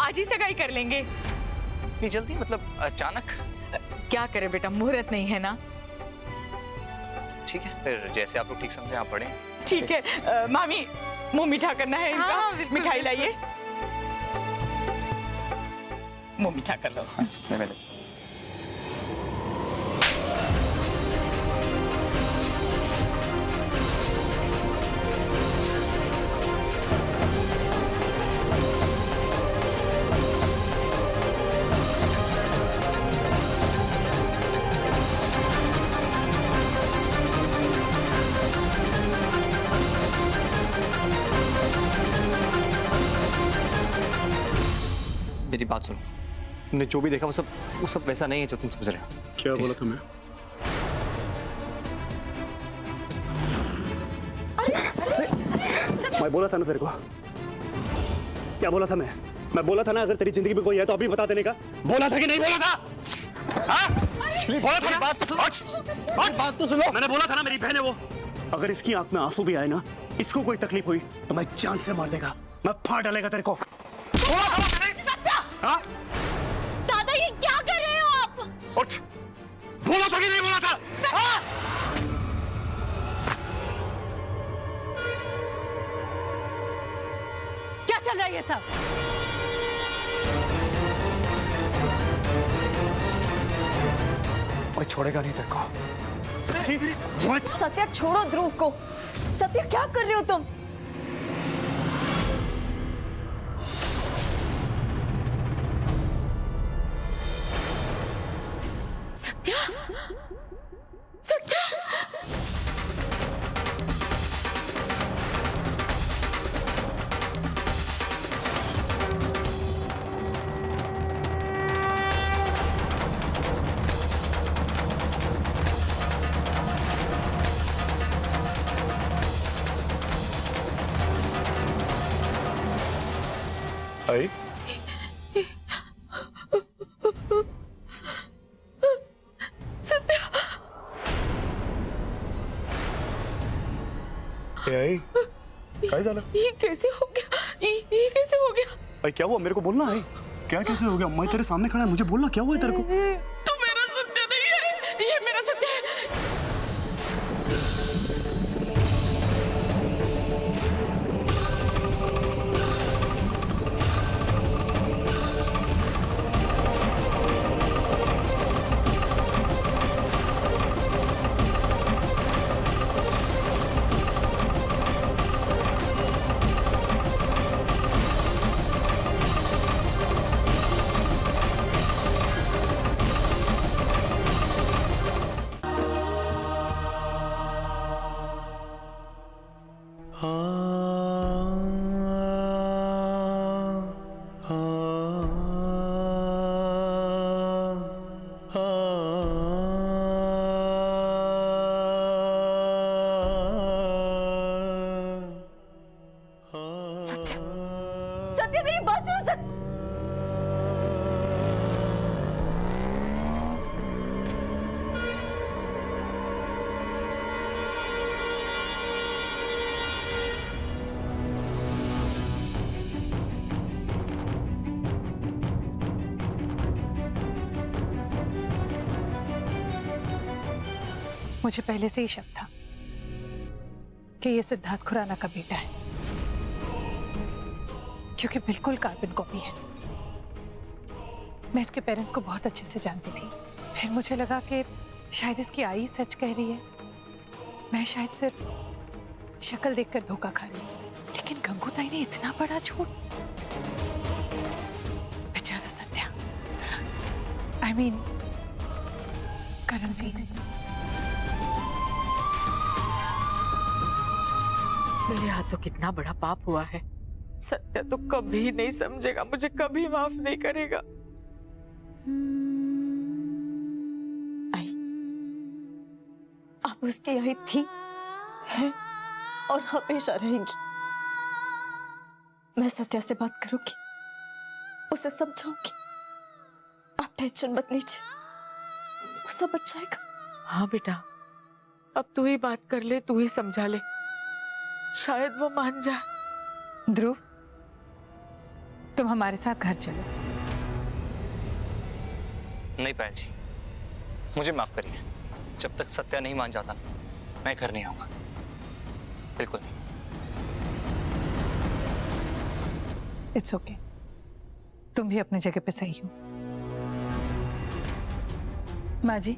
आज ही सगाई कर लेंगे। इतनी जल्दी, मतलब अचानक? क्या करे बेटा, मुहूर्त नहीं है ना। ठीक है, फिर जैसे आप लोग ठीक समझे आप पढ़ें। ठीक है। मामी, मुंह मीठा करना है इनका। हाँ, बिल्कुल, मिठाई बिल्कुल। लाइए, मुंह मीठा कर लो। मैं मेरी बात सुनो, तुमने जो भी देखा वो सब वैसा नहीं है जो तुम समझ रहे हो। क्या बोला था मैं? मैं बोला था ना तेरे को, क्या बोला था मैं बोला था ना अगर तेरी जिंदगी में कोई है तो अभी बता देने का। बोला था कि नहीं बोला था? हाँ? बोला था ना? बात तो सुनो। मैंने बोला था ना मेरी बहन है वो। अगर इसकी आंख में आंसू भी आए ना, इसको कोई तकलीफ हुई तो मैं जान से मार देगा, मैं फाड़ डालेगा तेरे को। हाँ? दादा ये क्या कर रहे हो आप? उठ, बोला था कि नहीं बोला था? हाँ? क्या चल रहा है ये सब? मैं छोड़ेगा नहीं तेरे को। सत्या छोड़ो ध्रुव को। सत्या क्या कर रहे हो तुम? सत्या, सत्या, आई? सत्या। आई? काय झालं? ये कैसे हो गया? ये कैसे हो गया? भाई क्या हुआ? मेरे को बोलना है। क्या कैसे हो गया? मैं तेरे सामने खड़ा है, मुझे बोलना क्या हुआ है तेरे को? तू मेरा सत्या नहीं है, ये मेरा सत्या है। सत्या मेरी बात सुनो। मुझे पहले से ही शक था कि ये सिद्धार्थ खुराना का बेटा है, क्योंकि बिल्कुल कार्बन कॉपी है। मैं इसके पेरेंट्स को बहुत अच्छे से जानती थी। फिर मुझे लगा कि शायद इसकी आई सच कह रही है, मैं शायद सिर्फ शक्ल देखकर धोखा खा रही हूँ। लेकिन गंगूताई ने इतना बड़ा झूठ। बेचारा सत्या, आई मीन करणवीर। मेरे हाथों कितना बड़ा पाप हुआ है। सत्या तो कभी नहीं समझेगा, मुझे कभी माफ नहीं करेगा। आई, आप उसकी आई थी, है और हमेशा रहेंगी। मैं सत्या से बात करूंगी, उसे समझाऊंगी। आप टेंशन मत लीजिए, वो समझ जाएगा। हाँ बेटा, अब तू ही बात कर ले, तू ही समझा ले, शायद वो मान जाए। ध्रुव, तुम हमारे साथ घर चलो। नहीं पायल जी, मुझे माफ करिए। जब तक सत्या नहीं मान जाता ना, मैं घर नहीं आऊंगा, बिल्कुल नहीं। इट्स ओके, तुम भी अपनी जगह पे सही हो। माँ जी,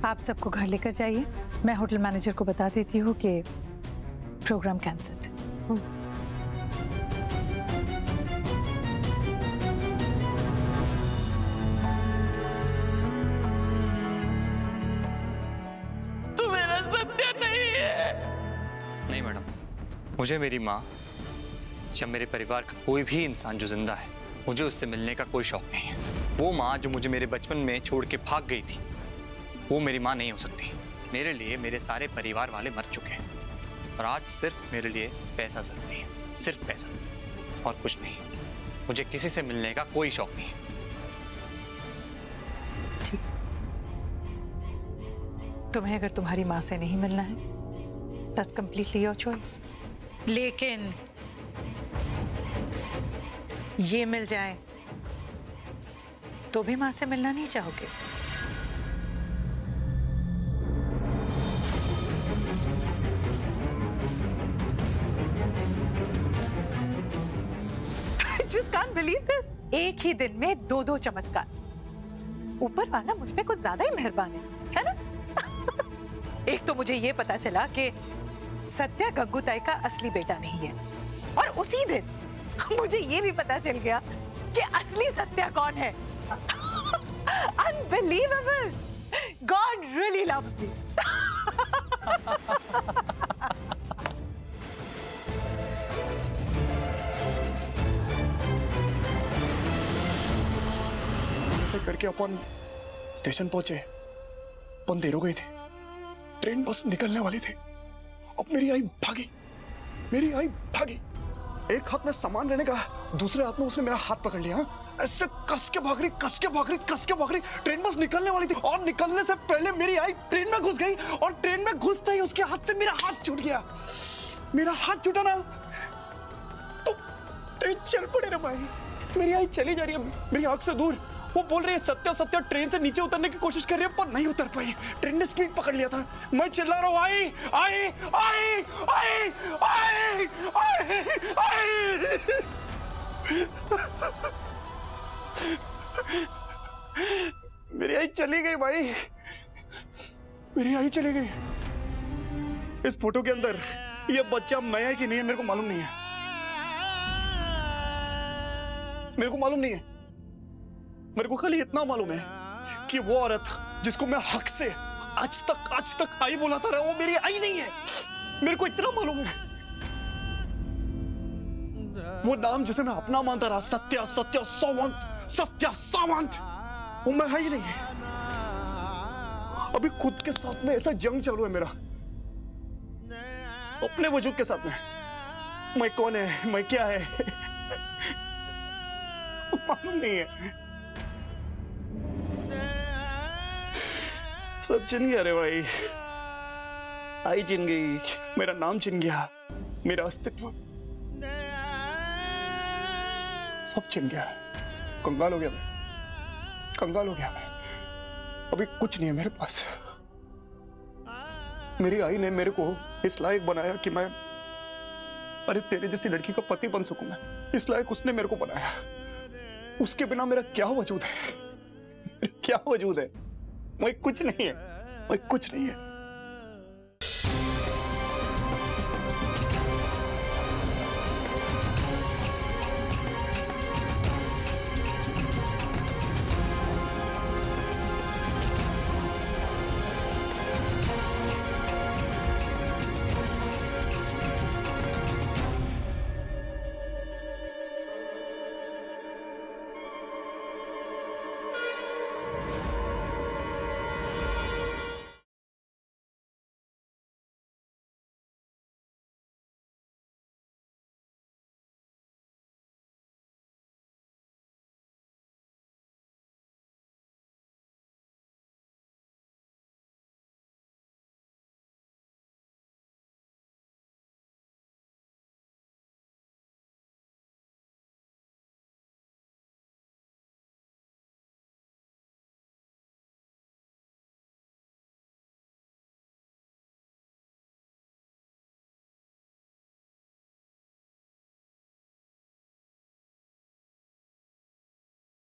आप सबको घर लेकर जाइए। मैं होटल मैनेजर को बता देती हूँ कि प्रोग्राम कैंसल्ड। तू मेरा सत्य नहीं है। नहीं मैडम, मुझे मेरी माँ या मेरे परिवार का कोई भी इंसान जो जिंदा है, मुझे उससे मिलने का कोई शौक नहीं है। वो माँ जो मुझे मेरे बचपन में छोड़ के भाग गई थी, वो मेरी माँ नहीं हो सकती। मेरे लिए मेरे सारे परिवार वाले मर चुके हैं और आज सिर्फ मेरे लिए पैसा जरूरी है, सिर्फ पैसा और कुछ नहीं। मुझे किसी से मिलने का कोई शौक नहीं है। ठीक, तुम्हें अगर तुम्हारी माँ से नहीं मिलना है, दैट्स कंप्लीटली योर चॉइस। लेकिन ये मिल जाए तो भी माँ से मिलना नहीं चाहोगे? Just can't believe this. एक ही दिन में दो चमत्कार। ऊपर वाला मुझ पे कुछ ज्यादा ही मेहरबान है ना? एक तो मुझे ये पता चला कि सत्या गंगूताई का असली बेटा नहीं है, और उसी दिन मुझे ये भी पता चल गया कि असली सत्या कौन है। Unbelievable! God really loves me. ऐसे करके अपन स्टेशन पहुंचे। अपन देर हो गई थी, ट्रेन बस निकलने वाली थी। अब मेरी आई भागी, मेरी आई भागी। एक हाथ में सामान रहने का, दूसरे हाथ में उसने मेरा हाथ पकड़ लिया। ऐसे कस के भाग रही, कस के भाग रही, कस के भाग रही। ट्रेन बस निकलने वाली थी और निकलने से पहले मेरी आई ट्रेन में घुस गई, और ट्रेन में घुसते ही उसके हाथ से मेरा हाथ छूट गया। मेरा हाथ छूटा ना तो ट्रेन चल पड़े रे भाई। मेरी आई चली जा रही है मेरी आंख से दूर। वो बोल रही है सत्या सत्या, ट्रेन से नीचे उतरने की कोशिश कर रही है पर नहीं उतर पाई। ट्रेन ने स्पीड पकड़ लिया था। मैं चिल्ला रहा हूँ, आई आई आई आई आई आई आई। मेरी आई चली गई भाई, मेरी आई चली गई। इस फोटो के अंदर ये बच्चा मैं है कि नहीं है मेरे को मालूम नहीं है, मेरे को मालूम नहीं है। मेरे को खाली इतना मालूम है कि वो औरत जिसको मैं हक से आज तक आई बुलाता रहा, वो मेरी आई नहीं है। मेरे को इतना मालूम है। वो नाम जिसे मैं अपना मानता रहा, सत्या सत्या सावंत, सत्या सावंत, वो मैं है ही नहीं है। अभी खुद के साथ में ऐसा जंग चालू है मेरा, अपने वजूद के साथ में। मैं कौन है, मैं क्या है, मालूम नहीं है। सब चिन गया रे भाई। आई चिन गई, मेरा नाम चिन गया, मेरा अस्तित्व सब चिन गया। कंगाल हो गया मैं, कंगाल हो गया मैं। अभी कुछ नहीं है मेरे पास। मेरी आई ने मेरे को इस लायक बनाया कि मैं, अरे तेरे जैसी लड़की का पति बन सकूं मैं, इस लायक उसने मेरे को बनाया। उसके बिना मेरा क्या वजूद है, क्या वजूद है। मैं कुछ नहीं है, मैं कुछ नहीं है।